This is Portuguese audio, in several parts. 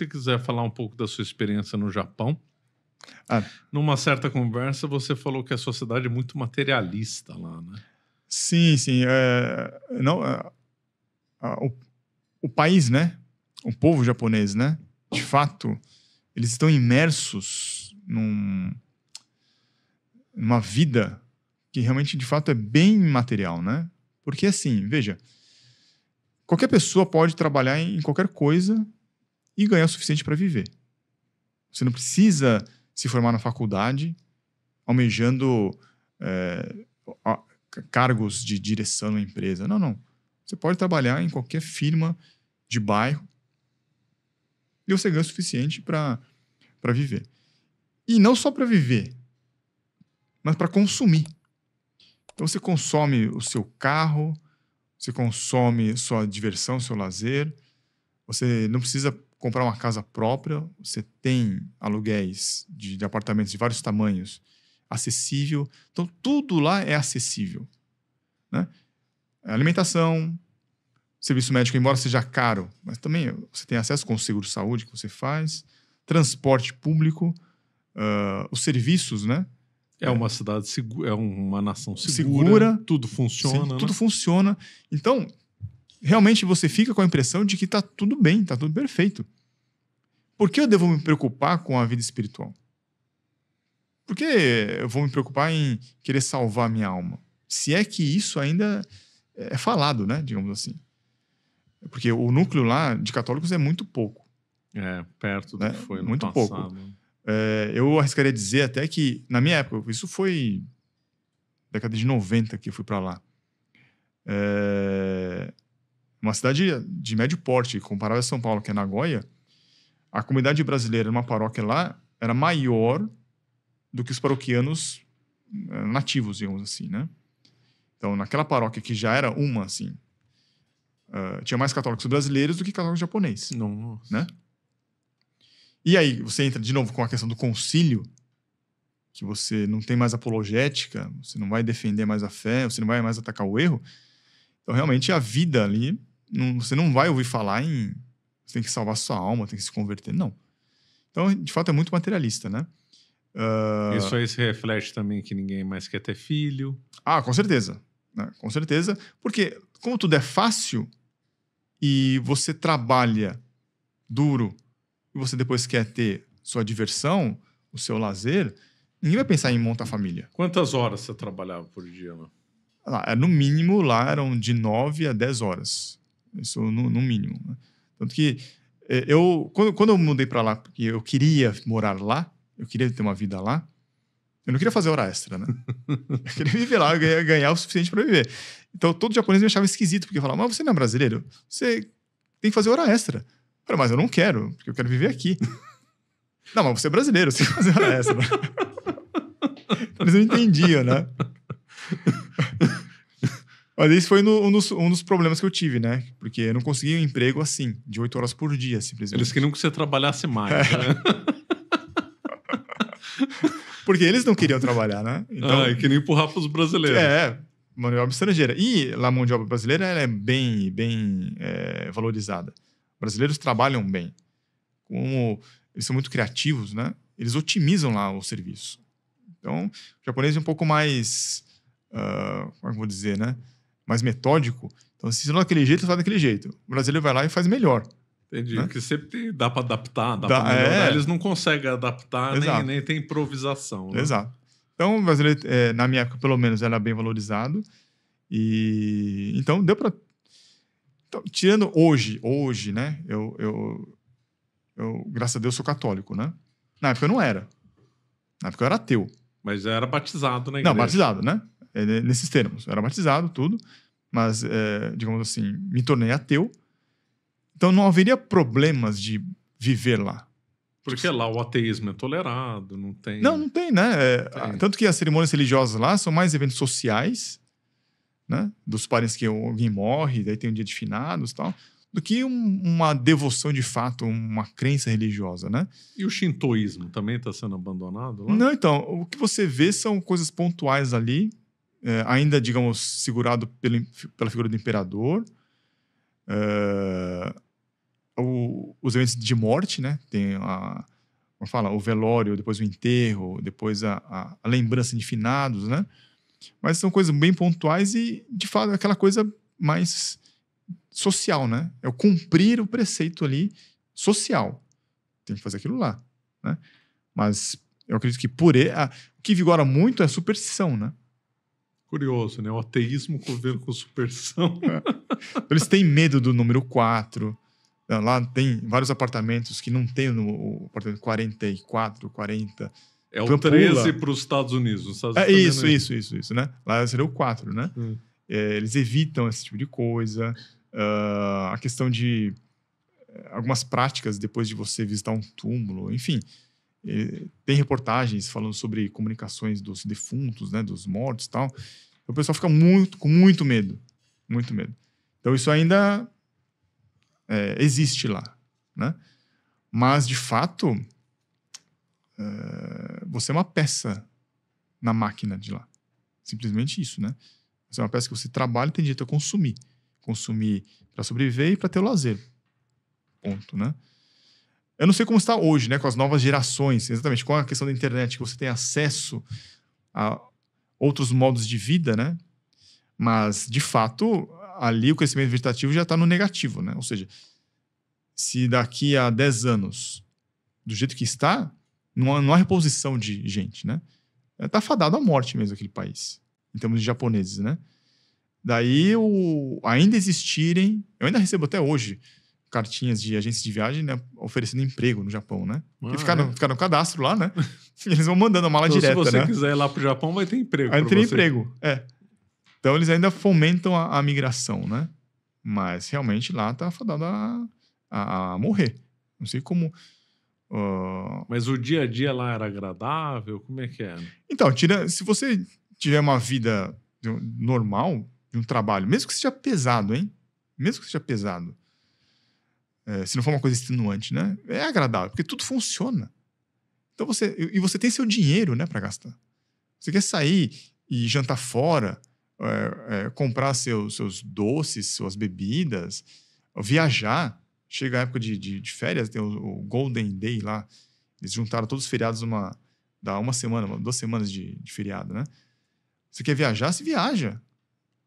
você quiser falar um pouco da sua experiência no Japão. Ah, Numa certa conversa, você falou que a sociedade é muito materialista lá, né? sim, sim. Não, o país, né? O povo japonês, né? De fato, eles estão imersos numa vida que realmente, de fato, é bem material, né? Porque, assim, veja, qualquer pessoa pode trabalhar em qualquer coisa e ganhar o suficiente para viver. Você não precisa se formar na faculdade almejando cargos de direção na empresa. Não, não. Você pode trabalhar em qualquer firma de bairro e você ganha o suficiente para viver. E não só para viver, mas para consumir. Então você consome o seu carro, você consome sua diversão, seu lazer, você não precisa comprar uma casa própria, você tem aluguéis de apartamentos de vários tamanhos acessível. Então tudo lá é acessível, né? Alimentação, serviço médico, embora seja caro, mas também você tem acesso com o seguro-saúde que você faz, transporte público, os serviços, né? É uma cidade segura, é uma nação Segura, tudo funciona, sim, né? tudo funciona. Então, realmente você fica com a impressão de que está tudo bem, está tudo perfeito. Por que eu devo me preocupar com a vida espiritual? Por que eu vou me preocupar em querer salvar a minha alma? Se é que isso ainda é falado, né? Digamos assim. Porque o núcleo lá de católicos é muito pouco. Perto do né? que foi no Muito passado. pouco. Eu arriscaria dizer até que, na minha época, isso foi década de 90 que eu fui para lá. Uma cidade de médio porte, comparável a São Paulo, que é Nagoya, a comunidade brasileira numa paróquia lá era maior do que os paroquianos nativos, digamos assim, né? Então, naquela paróquia que já era uma, assim, tinha mais católicos brasileiros do que católicos japoneses. Nossa. Né? E aí, você entra de novo com a questão do concílio, que você não tem mais apologética, você não vai defender mais a fé, você não vai mais atacar o erro. Então, realmente, a vida ali, você não vai ouvir falar em você tem que salvar sua alma, tem que se converter. Não. Então, de fato, é muito materialista, né? Isso aí se reflete também que ninguém mais quer ter filho. Com certeza. Né? Com certeza. Porque, como tudo é fácil e você trabalha duro e você depois quer ter sua diversão, o seu lazer, ninguém vai pensar em montar família. Quantas horas você trabalhava por dia lá? No mínimo, lá eram de 9 a 10 horas. Isso no mínimo. Né? Tanto que quando eu mudei para lá, porque eu queria morar lá, eu queria ter uma vida lá, eu não queria fazer hora extra, né? Eu queria viver lá, ganhar o suficiente para viver. Então, todo japonês me achava esquisito, porque falava, mas você não é brasileiro? Você tem que fazer hora extra. Eu falei, mas eu não quero, porque eu quero viver aqui. Não, mas você é brasileiro, você tem que fazer hora extra. Eles não entendiam, né? Mas esse foi um dos problemas que eu tive, né? Porque eu não conseguia um emprego assim, de 8 horas por dia, simplesmente. Eles queriam que você trabalhasse mais, né? Porque eles não queriam trabalhar, né? Então, e queriam empurrar para os brasileiros. Mão de obra estrangeira. E lá a mão de obra brasileira ela é bem valorizada. Brasileiros trabalham bem. Como eles são muito criativos, né? Eles otimizam lá o serviço. Então, o japonês é um pouco mais, como é que eu vou dizer, né? Mais metódico. Então, se não é daquele jeito, faz daquele jeito. O brasileiro vai lá e faz melhor. Entendi, né? Porque sempre dá para adaptar, dá para melhorar. Eles não conseguem adaptar, nem tem improvisação. Né? Exato. Então, o brasileiro, na minha época, pelo menos, era bem valorizado. E então, deu para... Então, tirando hoje, né? Eu, graças a Deus, sou católico, né? Na época eu não era. Na época eu era ateu. Mas era batizado na igreja. Não, batizado, né? Nesses termos. Eu era batizado, tudo. Mas, digamos assim, me tornei ateu. Então não haveria problemas de viver lá. Porque lá o ateísmo é tolerado, não tem... Não tem, né? Tanto que as cerimônias religiosas lá são mais eventos sociais, né? Dos parentes que alguém morre, daí tem um dia de finados e tal, do que uma devoção de fato, uma crença religiosa, né? E o shintoísmo também está sendo abandonado lá? Não, então, o que você vê são coisas pontuais ali, ainda, digamos, segurado pela figura do imperador. os eventos de morte, né? Tem como fala, o velório, depois o enterro, depois a lembrança de finados, né? Mas são coisas bem pontuais e, de fato, é aquela coisa mais social, né? É o cumprir o preceito ali social. Tem que fazer aquilo lá, né? Mas eu acredito que o que vigora muito é a superstição, né? Curioso, né? O ateísmo com superstição. Eles têm medo do número 4. Lá tem vários apartamentos que não tem o apartamento 44, 40. É o 13 para os Estados Unidos. Isso, né? Lá seria o 4, né? Eles evitam esse tipo de coisa. A questão de algumas práticas depois de você visitar um túmulo, enfim. Tem reportagens falando sobre comunicações dos defuntos, né? Dos mortos e tal. O pessoal fica com muito medo. Muito medo. Então, isso ainda existe lá, né? Mas, de fato, você é uma peça na máquina de lá. Simplesmente isso, né? Você é uma peça que você trabalha e tem direito a consumir. Consumir para sobreviver e para ter o lazer. Ponto, né? Eu não sei como está hoje, né? Com as novas gerações, exatamente, com a questão da internet, que você tem acesso a outros modos de vida, né? Mas, de fato, ali o crescimento vegetativo já está no negativo, né? Ou seja, se daqui a 10 anos, do jeito que está, não há reposição de gente, né? Está fadado à morte mesmo aquele país, em termos de japoneses, né? Daí, ainda existirem... Eu ainda recebo até hoje cartinhas de agências de viagem, né, oferecendo emprego no Japão, né? Porque ficaram no cadastro lá, né? E eles vão mandando a mala então, direta, né? Se você quiser ir lá pro Japão, vai ter emprego. Vai ter emprego, Então, eles ainda fomentam a migração, né? Mas, realmente, lá tá fadado a morrer. Não sei como... Mas o dia a dia lá era agradável? Como é que era? Então, se você tiver uma vida normal, de um trabalho, mesmo que seja pesado, hein? Mesmo que seja pesado, se não for uma coisa extenuante, né? É agradável, porque tudo funciona. Então você tem seu dinheiro, né, para gastar. Você quer sair e jantar fora, comprar seus doces, suas bebidas, viajar. Chega a época de férias, tem o Golden Day lá. Eles juntaram todos os feriados dá uma semana, 2 semanas de feriado, né? Você quer viajar? Se viaja.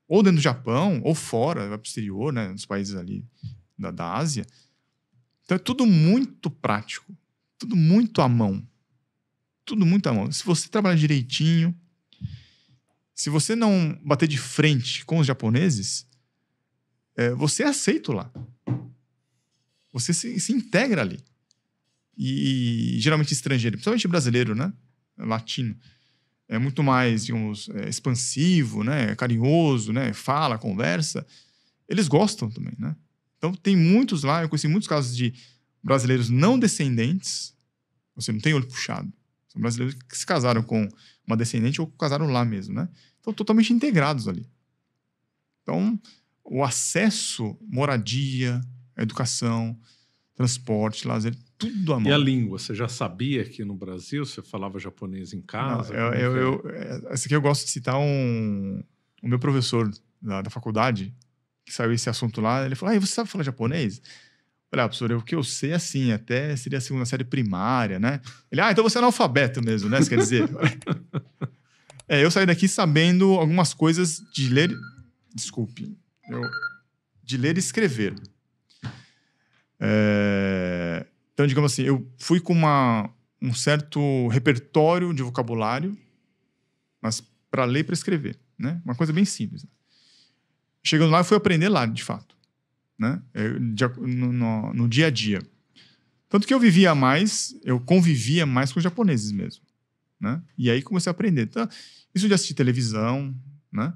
Ou dentro do Japão, ou fora, vai para o exterior, né? Nos países ali da Ásia. Então é tudo muito prático. Tudo muito à mão. Tudo muito à mão. Se você trabalhar direitinho, se você não bater de frente com os japoneses, você é aceito lá. Você se integra ali. E geralmente estrangeiro, principalmente brasileiro, né? Latino. É muito mais, digamos, expansivo, né? Carinhoso, né? Fala, conversa. Eles gostam também, né? Então, tem muitos lá, eu conheci muitos casos de brasileiros não descendentes, você não tem olho puxado. São brasileiros que se casaram com uma descendente ou casaram lá mesmo, né? Então, totalmente integrados ali. Então, o acesso, moradia, educação, transporte, lazer, tudo à mão. E a língua? Você já sabia que no Brasil você falava japonês em casa? Esse aqui eu gosto de citar o meu professor da faculdade, que saiu esse assunto lá, ele falou, você sabe falar japonês? Eu falei, professor, o que eu sei, assim, até seria a 2ª série primária, né? Ele, então você é analfabeto mesmo, né? Você quer dizer? Eu saí daqui sabendo algumas coisas de ler... Desculpe. De ler e escrever. Então, digamos assim, eu fui com um certo repertório de vocabulário, mas para ler e para escrever, né? Uma coisa bem simples. Chegando lá, eu fui aprender lá, de fato, né? No dia a dia. Tanto que eu convivia mais com os japoneses mesmo, né? E aí comecei a aprender. Então, isso de assistir televisão, né?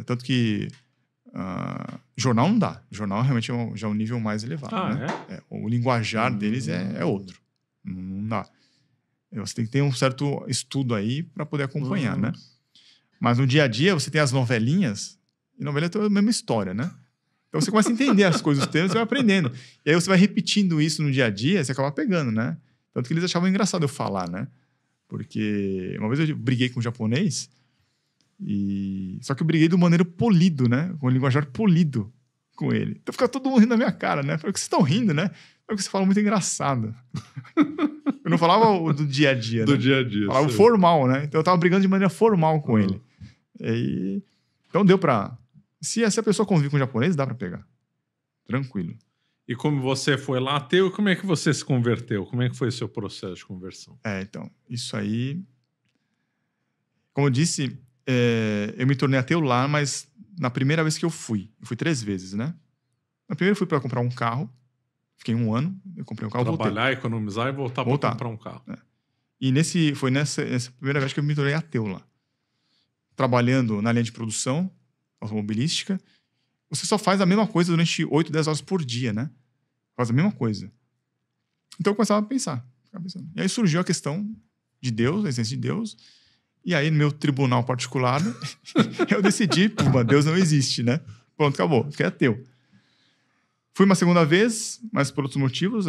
Tanto que jornal não dá. Jornal realmente já é um nível mais elevado, né? O linguajar deles é outro. Não dá. Você tem que ter um certo estudo aí para poder acompanhar, né? Mas no dia a dia, você tem as novelinhas, e novela é a mesma história, né? Então você começa a entender as coisas, os termos, você vai aprendendo. E aí você vai repetindo isso no dia a dia, você acaba pegando, né? Tanto que eles achavam engraçado eu falar, né? Porque uma vez eu briguei com um japonês, só que eu briguei de maneira polido, né? Com um linguajar polido. com ele. Então fica todo mundo rindo na minha cara, né? Eu falei, o que vocês estão rindo, né? É que você fala muito engraçado. Eu não falava o do dia a dia, do dia a dia. Falava o formal, né? Então eu tava brigando de maneira formal com ele. Então deu pra... Se essa pessoa convive com japonês, dá pra pegar. Tranquilo. E como você foi lá ateu, como é que você se converteu? Como é que foi o seu processo de conversão? Então, isso aí... Como eu disse, eu me tornei ateu lá, mas na primeira vez que eu fui 3 vezes, né? Na primeira eu fui para comprar um carro, fiquei 1 ano, eu comprei um carro, trabalhar, voltei. Economizar e voltar para comprar um carro. E foi nessa primeira vez que eu me tornei ateu lá. Trabalhando na linha de produção automobilística, você só faz a mesma coisa durante 8, 10 horas por dia, né? Faz a mesma coisa. Então eu começava a pensar. E aí surgiu a questão de Deus, a essência de Deus. E aí no meu tribunal particular, eu decidi, Deus não existe, né? Pronto, acabou. Fiquei ateu. Fui uma segunda vez, mas por outros motivos.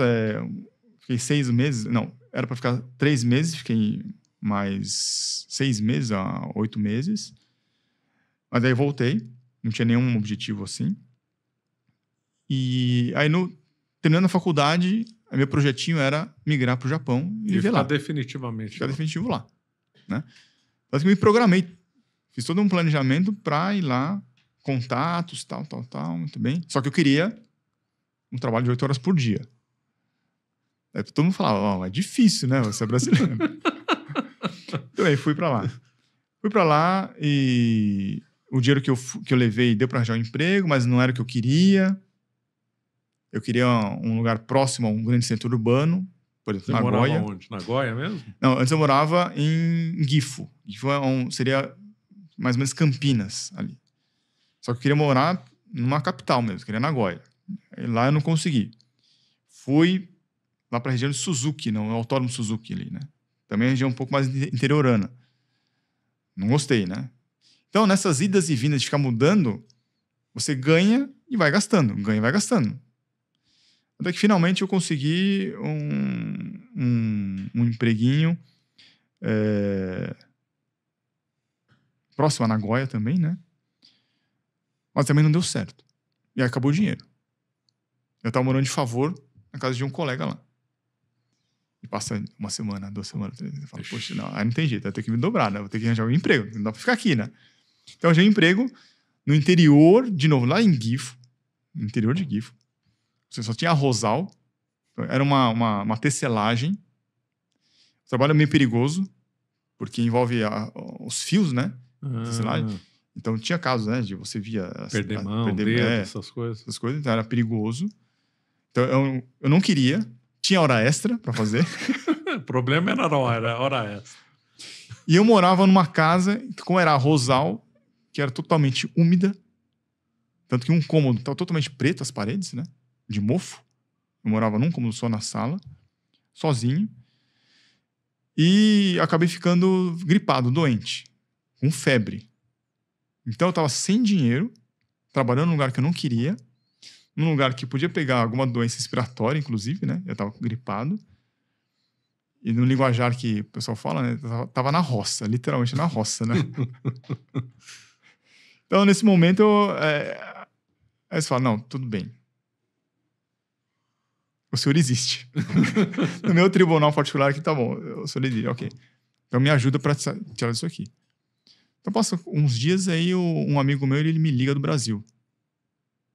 Fiquei 6 meses. Não, era para ficar 3 meses. Fiquei mais 6 meses, 8 meses. Mas aí voltei. Não tinha nenhum objetivo assim. E aí, terminando a faculdade, meu projetinho era migrar para o Japão e viver lá. Ficar definitivo lá. Né? Mas que me programei. Fiz todo um planejamento para ir lá, contatos, tal, muito bem. Só que eu queria um trabalho de 8 horas por dia. Aí todo mundo falava, é difícil, né? Você é brasileiro. Então aí fui para lá. Fui para lá e o dinheiro que eu levei deu para arranjar um emprego, mas não era o que eu queria. Eu queria um lugar próximo a um grande centro urbano, por exemplo, Nagoya. Você morava onde? Nagoya mesmo? Não, antes eu morava em Gifu. Gifu seria mais ou menos Campinas ali. Só que eu queria morar numa capital mesmo, queria Nagoya. E lá eu não consegui. Fui lá para a região de Suzuki, não, o Autódromo Suzuki ali, né? Também é uma região um pouco mais interiorana. Não gostei, né? Então, nessas idas e vindas de ficar mudando, você ganha e vai gastando. Ganha e vai gastando. Até que finalmente eu consegui um empreguinho próximo a Nagoya também, né? Mas também não deu certo. E aí acabou o dinheiro. Eu estava morando de favor na casa de um colega lá. E passa 1 semana, 2 semanas, 3. Eu falo, poxa, não, aí não tem jeito, eu tenho que me dobrar, né? Vou ter que arranjar um emprego. Não dá para ficar aqui, né? Então eu arranjei um emprego no interior, de novo, lá em Gifu. No interior de Gifu. Você só tinha arrozal. Era uma tecelagem. O trabalho é meio perigoso, porque envolve os fios, né? Tecelagem. Então tinha casos, né? De você via... Perder mão, dedo, essas coisas. Essas coisas, então era perigoso. Então eu não queria. Tinha hora extra para fazer. O problema era a hora extra. E eu morava numa casa, como era arrozal, que era totalmente úmida. Tanto que um cômodo estava totalmente preto, as paredes, né? De mofo. Eu morava num cômodo só na sala, sozinho. E acabei ficando gripado, doente, com febre. Então eu estava sem dinheiro, trabalhando num lugar que eu não queria, num lugar que podia pegar alguma doença respiratória, inclusive, né? Eu estava gripado. E no linguajar que o pessoal fala, né? Eu tava na roça, literalmente na roça, né? Então, nesse momento, aí você fala, não, tudo bem. O senhor existe. No meu tribunal particular aqui, tá bom, o senhor existe, ok. Então, me ajuda para tirar isso aqui. Então, passa uns dias aí, um amigo meu, ele me liga do Brasil.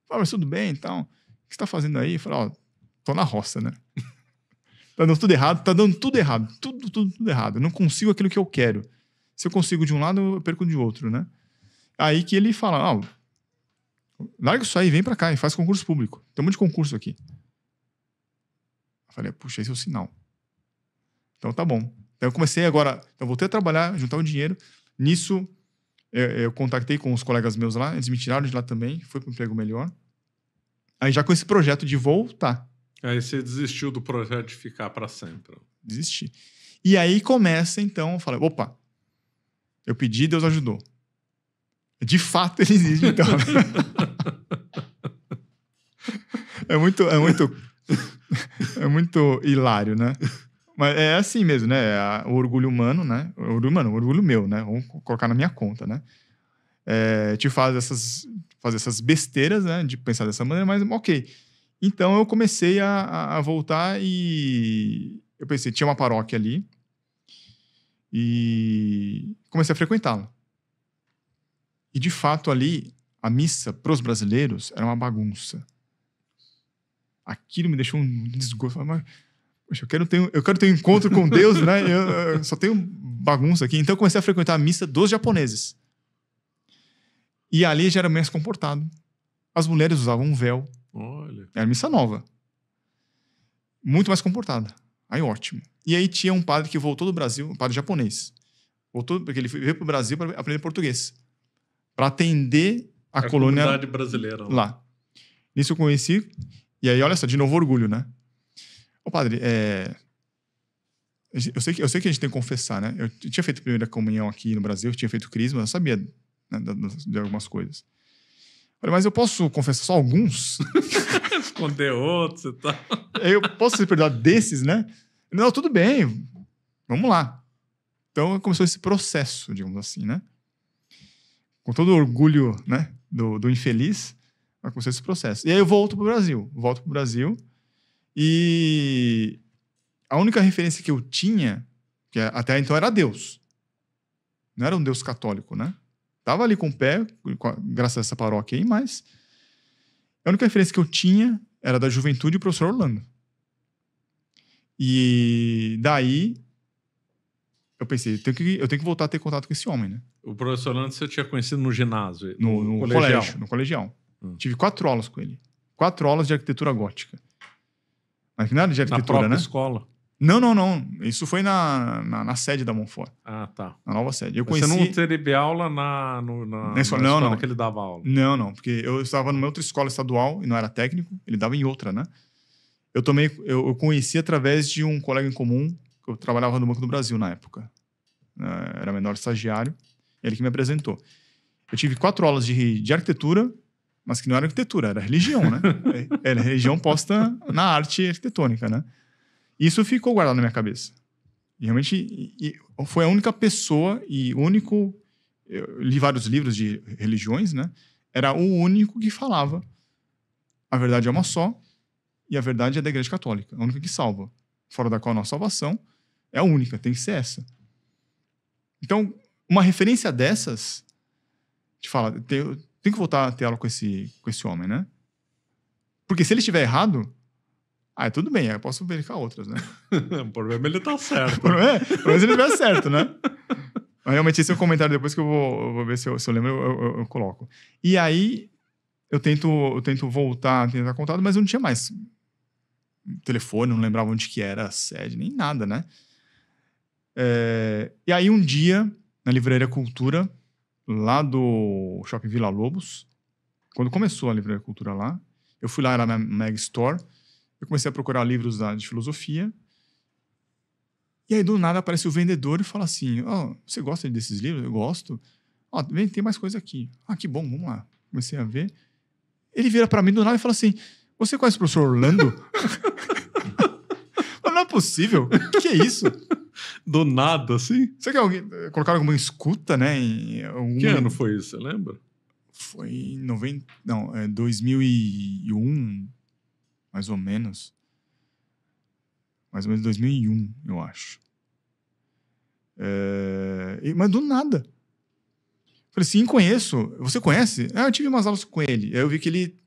Fala, mas tudo bem, então, o que você tá fazendo aí? Eu falo, tô na roça, né? Tá dando tudo errado, tudo errado. Eu não consigo aquilo que eu quero. Se eu consigo de um lado, eu perco de outro, né? Aí que ele fala, larga isso aí, vem pra cá e faz concurso público. Tem um monte de concurso aqui. Eu falei, puxa, esse é o sinal. Então tá bom. Então eu comecei agora, eu voltei a trabalhar, juntar o dinheiro. Nisso, eu contatei com os colegas meus lá, eles me tiraram de lá também, fui para um emprego melhor. Aí já com esse projeto de voltar. Aí você desistiu do projeto de ficar para sempre. Desisti. E aí começa, então, eu falei, opa, eu pedi, Deus ajudou. De fato, ele existe, então. É muito hilário, né? Mas é assim mesmo, né? O orgulho humano, né? O orgulho meu, né? Vamos colocar na minha conta, né? te faz fazer essas besteiras, né? De pensar dessa maneira, mas ok. Então eu comecei a voltar e eu pensei, tinha uma paróquia ali e comecei a frequentá-la. E de fato ali, a missa para os brasileiros era uma bagunça. Aquilo me deixou um desgosto. Mas, poxa, eu quero ter um encontro com Deus, né? Eu só tenho bagunça aqui. Então eu comecei a frequentar a missa dos japoneses. E ali já era mais comportado. As mulheres usavam um véu. Olha. Era missa nova. Muito mais comportada. Aí ótimo. E aí tinha um padre que voltou do Brasil, um padre japonês. Voltou, porque ele veio para o Brasil para aprender português. Para atender a colônia comunidade brasileira lá. Nisso eu conheci. E aí, olha só, de novo orgulho, né? Ô padre, eu sei que a gente tem que confessar, né? Eu tinha feito a primeira comunhão aqui no Brasil, eu tinha feito crisma, eu sabia, né, de algumas coisas. Falei, mas eu posso confessar só alguns? Esconder outros e tal. Eu posso ser perdoado desses, né? Não, tudo bem, vamos lá. Então começou esse processo, digamos assim, né? Com todo o orgulho, né, do infeliz, começou esse processo. E aí eu volto pro Brasil, e a única referência que eu tinha, que até então era Deus. Não era um Deus católico, né? Tava ali com o pé, graças a essa paróquia aí, mas a única referência que eu tinha era da juventude e o professor Orlando. E daí eu pensei, eu tenho que voltar a ter contato com esse homem, né? O professor Orlando você tinha conhecido no ginásio? No colégio. No colegial. Tive 4 aulas com ele. 4 aulas de arquitetura gótica. Mas nada de arquitetura, na própria né? escola? Não. Isso foi na sede da Monfort. Ah, tá. Na nova sede. Você não teve aula na escola que ele dava aula? Não. Porque eu estava numa outra escola estadual e não era técnico. Ele dava em outra, né? Eu conheci através de um colega em comum, que eu trabalhava no Banco do Brasil na época. Era menor estagiário. Ele que me apresentou. Eu tive 4 aulas de arquitetura, mas que não era arquitetura, era religião, né? Era religião posta na arte arquitetônica, né? Isso ficou guardado na minha cabeça. E realmente foi a única pessoa e único... Eu li vários livros de religiões, né? Era o único que falava a verdade é uma só e a verdade é da Igreja Católica. A única que salva. Fora da qual a nossa salvação é a única, tem que ser essa. Então, uma referência dessas te fala, tem que voltar a ter aula com esse homem, né? Porque se ele estiver errado, tudo bem, eu posso verificar outras, né? O problema é ele tá certo. Pelo menos ele estiver certo, né? Mas realmente esse é um comentário depois que eu vou ver se eu lembro, eu coloco. E aí, eu tento voltar a tentar contato, mas eu não tinha mais telefone, não lembrava onde que era a sede, nem nada, né? E aí, um dia, na Livraria Cultura, lá do Shopping Vila Lobos, quando começou a Livraria Cultura lá, eu fui lá, era na Mega Store, eu comecei a procurar livros de filosofia, e aí do nada aparece o vendedor e fala assim, você gosta desses livros? Eu gosto. Tem mais coisa aqui. Que bom, vamos lá. Comecei a ver. Ele vira pra mim do nada e fala assim, você conhece o professor Orlando? Não é possível. O que é isso? Do nada, assim? Será que alguém colocaram alguma escuta, né? Que ano foi isso, você lembra? Foi em 2001, mais ou menos. Mais ou menos 2001, eu acho. Mas do nada. Falei, sim, conheço. Você conhece? Eu tive umas aulas com ele. Aí eu vi que ele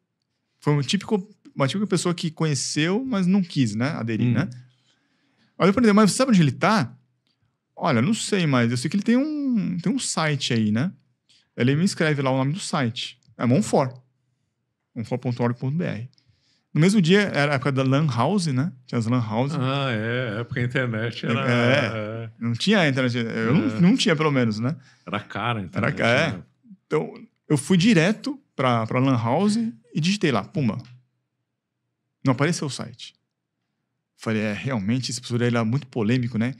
foi uma típica pessoa que conheceu, mas não quis, né? Aderir, né? Aí eu falei, mas você sabe onde ele tá? Olha, não sei, mas eu sei que ele tem um site aí, né? Ele me escreve lá o nome do site. É Monfort. Monfort.org.br. No mesmo dia, era a época da Lan House, né? Tinha as Lan House. Época a internet era... Não tinha internet. Eu não tinha, pelo menos, né? Era cara a internet. Então, eu fui direto pra Lan House e digitei lá, pumba. Não apareceu o site. Falei, realmente, esse professor era muito polêmico, né?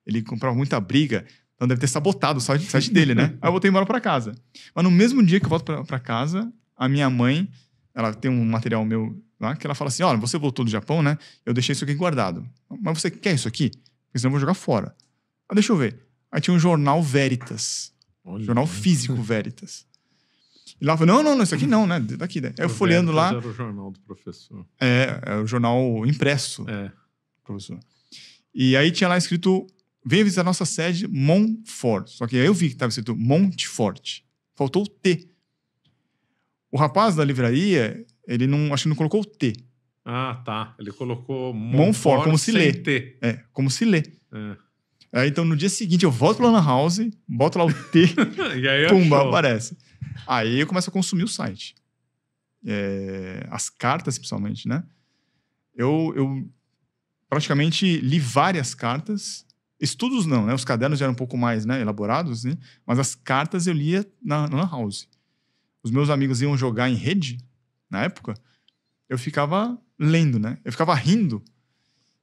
Ele comprava muita briga, então deve ter sabotado o site dele, né? Aí eu voltei embora pra casa. Mas no mesmo dia que eu volto pra casa, a minha mãe, ela tem um material meu lá, que ela fala assim, olha, você voltou do Japão, né? Eu deixei isso aqui guardado. Mas você quer isso aqui? Porque senão eu vou jogar fora. Deixa eu ver. Aí tinha um jornal Veritas. Jornal físico Veritas. E lá eu falei, não, isso aqui não, né? Daqui, né? Aí eu folheando lá... Era o jornal do professor. É o jornal impresso. Professor. E aí tinha lá escrito, venha visitar nossa sede Montfort. Só que aí eu vi que estava escrito Montfort. Faltou o T. O rapaz da livraria, ele não, acho que não colocou o T. Ah, tá. Ele colocou Montfort, como se lê. T. Como se lê. Aí, então, no dia seguinte, eu volto pra Lan House, boto lá o T, e aí pumba, aparece. Aí eu começo a consumir o site. As cartas, principalmente, né? Eu praticamente li várias cartas. Estudos não, né? Os cadernos já eram um pouco mais, né, elaborados, né? Mas as cartas eu lia na Lan House. Os meus amigos iam jogar em rede, na época, eu ficava lendo, né? Eu ficava rindo.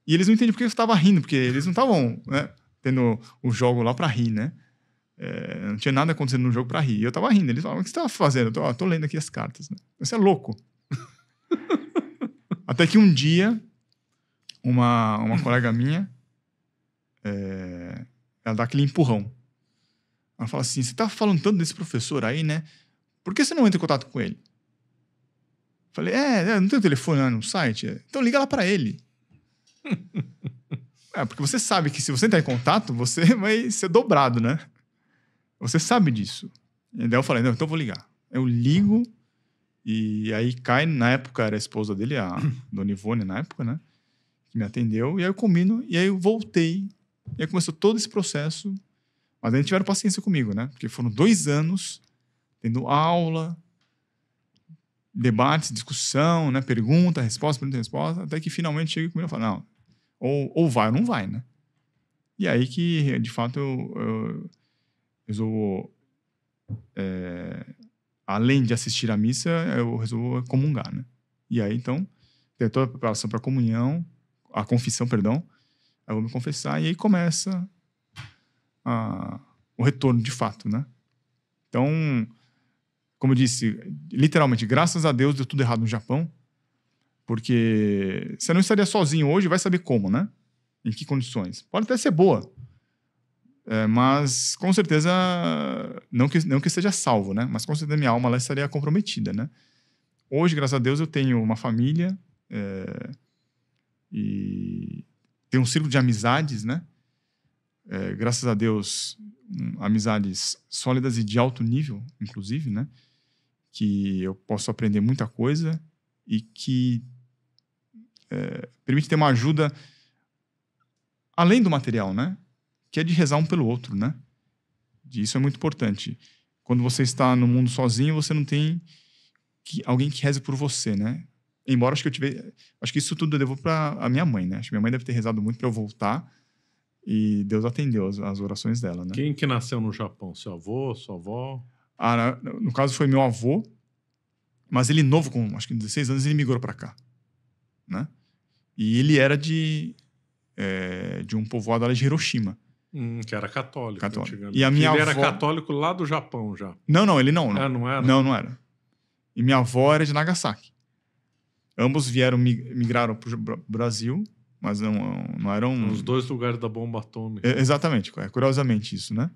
E eles não entendiam por que eu estava rindo, porque eles não estavam, né, tendo o jogo lá para rir, né? Não tinha nada acontecendo no jogo para rir. E eu estava rindo. Eles falavam, o que você estava fazendo? Eu tô lendo aqui as cartas, né? Você é louco. Até que um dia, uma colega minha, ela dá aquele empurrão. Ela fala assim, você tá falando tanto desse professor aí, né? Por que você não entra em contato com ele? Falei, não tem o telefone lá no site? Então liga lá para ele. Porque você sabe que se você entrar em contato, você vai ser dobrado, né? Você sabe disso. E daí eu falei, não, então eu vou ligar. Eu ligo e aí cai, na época era a esposa dele, a Dona Ivone, na época, né? Que me atendeu. E aí eu combino, e aí eu voltei. E aí começou todo esse processo. Mas aí tiveram paciência comigo, né? Porque foram 2 anos tendo aula, debates, discussão, né? Pergunta, resposta, até que finalmente chega comigo e fala, não, ou vai ou não vai, né? E aí que, de fato, eu resolvo, além de assistir à missa, eu resolvo comungar, né? E aí, então, tem toda a preparação para a comunhão, a confissão, perdão, eu vou me confessar, e aí começa o retorno, de fato, né? Então, como eu disse, literalmente, graças a Deus deu tudo errado no Japão, porque você não estaria sozinho hoje, vai saber como, né? Em que condições. Pode até ser boa, mas com certeza, não que seja salvo, né? Mas com certeza minha alma lá estaria comprometida, né? Hoje, graças a Deus, eu tenho uma família e tenho um círculo de amizades, né? Graças a Deus, amizades sólidas e de alto nível, inclusive, né? Que eu posso aprender muita coisa e que permite ter uma ajuda além do material, né? Que é de rezar um pelo outro, né? Isso é muito importante. Quando você está no mundo sozinho, você não tem alguém que reze por você, né? Embora acho que isso tudo eu devo para a minha mãe, né? Acho que minha mãe deve ter rezado muito para eu voltar e Deus atendeu as orações dela, né? Quem que nasceu no Japão? Seu avô, sua avó? No caso foi meu avô, mas ele novo, com acho que 16 anos, ele migrou para cá, né? E ele era de um povoado lá de Hiroshima. Que era católico. E a minha ele avó... era católico lá do Japão já. Não, ele não. Não era? Não era. E minha avó era de Nagasaki. Ambos migraram para o Brasil, mas não eram... Os 2 lugares da bomba atômica. Exatamente, curiosamente isso, né?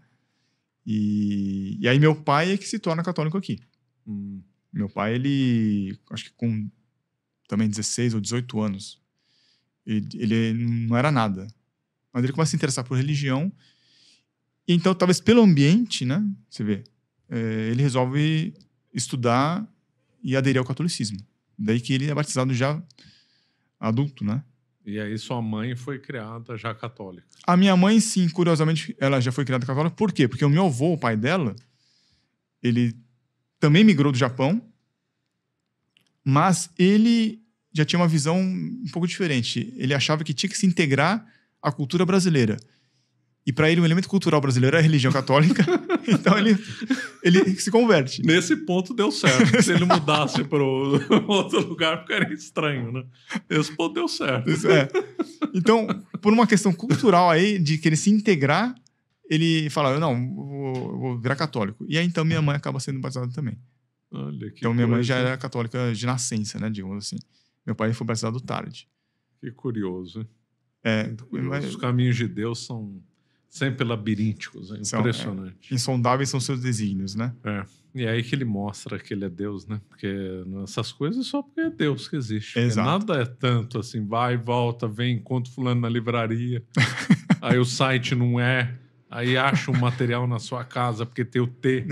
E aí meu pai é que se torna católico aqui. Meu pai, ele... Acho que com também 16 ou 18 anos. Ele não era nada. Mas ele começa a se interessar por religião. E então, talvez pelo ambiente, né? Você vê. Ele resolve estudar e aderir ao catolicismo. Daí que ele é batizado já adulto, né? E aí sua mãe foi criada já católica. A minha mãe, sim, curiosamente, ela já foi criada católica. Por quê? Porque o meu avô, o pai dela, ele também migrou do Japão, mas ele já tinha uma visão um pouco diferente. Ele achava que tinha que se integrar à cultura brasileira. E para ele, o elemento cultural brasileiro é a religião católica. Então, ele se converte. Nesse ponto deu certo. Se ele mudasse para outro lugar, ficaria estranho, né? Esse ponto deu certo. Então, por uma questão cultural aí, de querer se integrar, ele fala, não, vou virar católico. E aí, então, minha mãe acaba sendo batizada também. Olha, que então, minha mãe já era católica de nascença, né? Digamos assim. Meu pai foi batizado tarde. Que curioso, hein? Curioso. Os caminhos de Deus são sempre labirínticos. É impressionante. Insondáveis são seus desígnios, né? E aí que ele mostra que ele é Deus, né? Porque essas coisas só porque é Deus que existe. Exato. Nada é tanto assim, vai, volta, vem, encontra fulano na livraria. Aí o site não é. Aí acha um material na sua casa porque tem o T.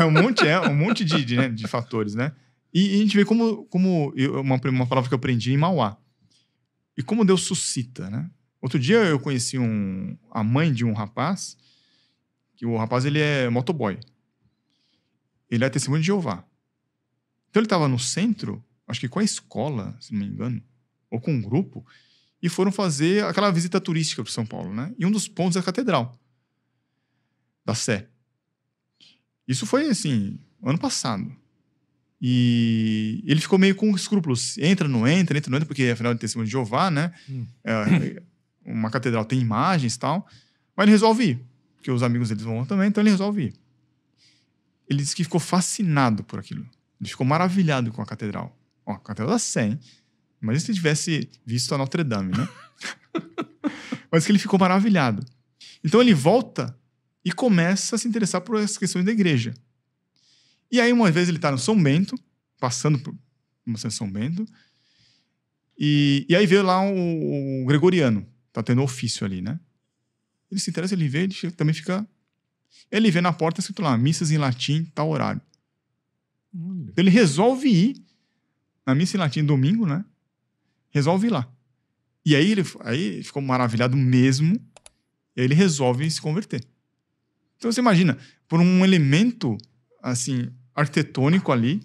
Um monte de fatores, né? E a gente vê como uma palavra que eu aprendi em Mauá. E como Deus suscita, né? Outro dia eu conheci a mãe de um rapaz, que o rapaz ele é motoboy. Ele é testemunho de Jeová. Então ele estava no centro, acho que com a escola, se não me engano, ou com um grupo, e foram fazer aquela visita turística para São Paulo, né? E um dos pontos é a Catedral da Sé. Isso foi, assim, ano passado. E ele ficou meio com escrúpulos. Entra, não entra, porque afinal de testemunho de Jeová, né? Uma catedral tem imagens e tal. Mas ele resolve ir, porque os amigos deles vão também, então ele resolve ir. Ele disse que ficou fascinado por aquilo. Ele ficou maravilhado com a catedral. Ó, a Catedral da Sé, hein? Imagina se ele tivesse visto a Notre Dame, né? Mas que ele ficou maravilhado. Então ele volta e começa a se interessar por essas questões da igreja. E aí, uma vez, ele está no São Bento, passando por São Bento, e aí vê lá o Gregoriano, tá tendo ofício ali, né? Ele se interessa, ele vê, ele também fica... Ele vê na porta escrito lá, missas em latim, tal horário. Então ele resolve ir na missa em latim domingo, né? Resolve ir lá. E aí ele ficou maravilhado mesmo, e aí ele resolve se converter. Então você imagina, por um elemento, assim, arquitetônico ali,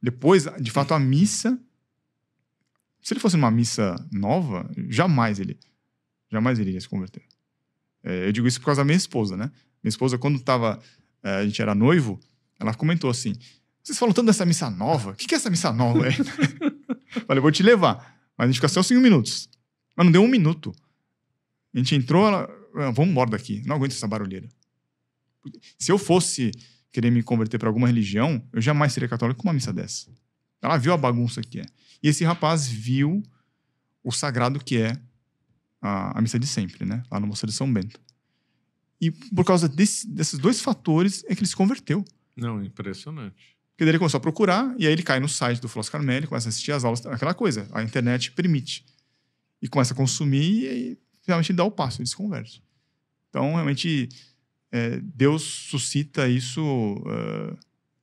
depois, de fato, a missa, se ele fosse uma missa nova, jamais ele iria se converter. Eu digo isso por causa da minha esposa, né? Minha esposa, quando a gente era noivo, ela comentou assim, vocês falam tanto dessa missa nova, o que é essa missa nova? Falei, eu vou te levar. Mas a gente fica só 5 minutos. Mas não deu 1 minuto. A gente entrou, vamos embora daqui, não aguento essa barulheira. Se eu fosse querer me converter para alguma religião, eu jamais seria católico com uma missa dessa. Ela viu a bagunça que é. E esse rapaz viu o sagrado que é a missa de sempre, né? Lá no Mosteiro de São Bento. E por causa desses 2 fatores é que ele se converteu. Não, impressionante. Porque daí ele começou a procurar, e aí ele cai no site do Floss Carmelli, começa a assistir as aulas, aquela coisa, a internet permite. E começa a consumir, e aí finalmente ele dá o passo, ele se converte. Então, realmente, Deus suscita isso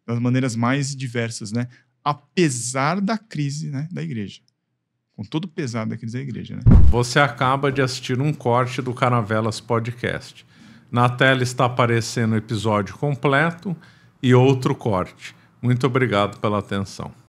das maneiras mais diversas, né? Apesar da crise, né, da igreja. Com todo o pesar da crise da igreja, né? Você acaba de assistir um corte do Caravelas Podcast. Na tela está aparecendo o episódio completo e outro corte. Muito obrigado pela atenção.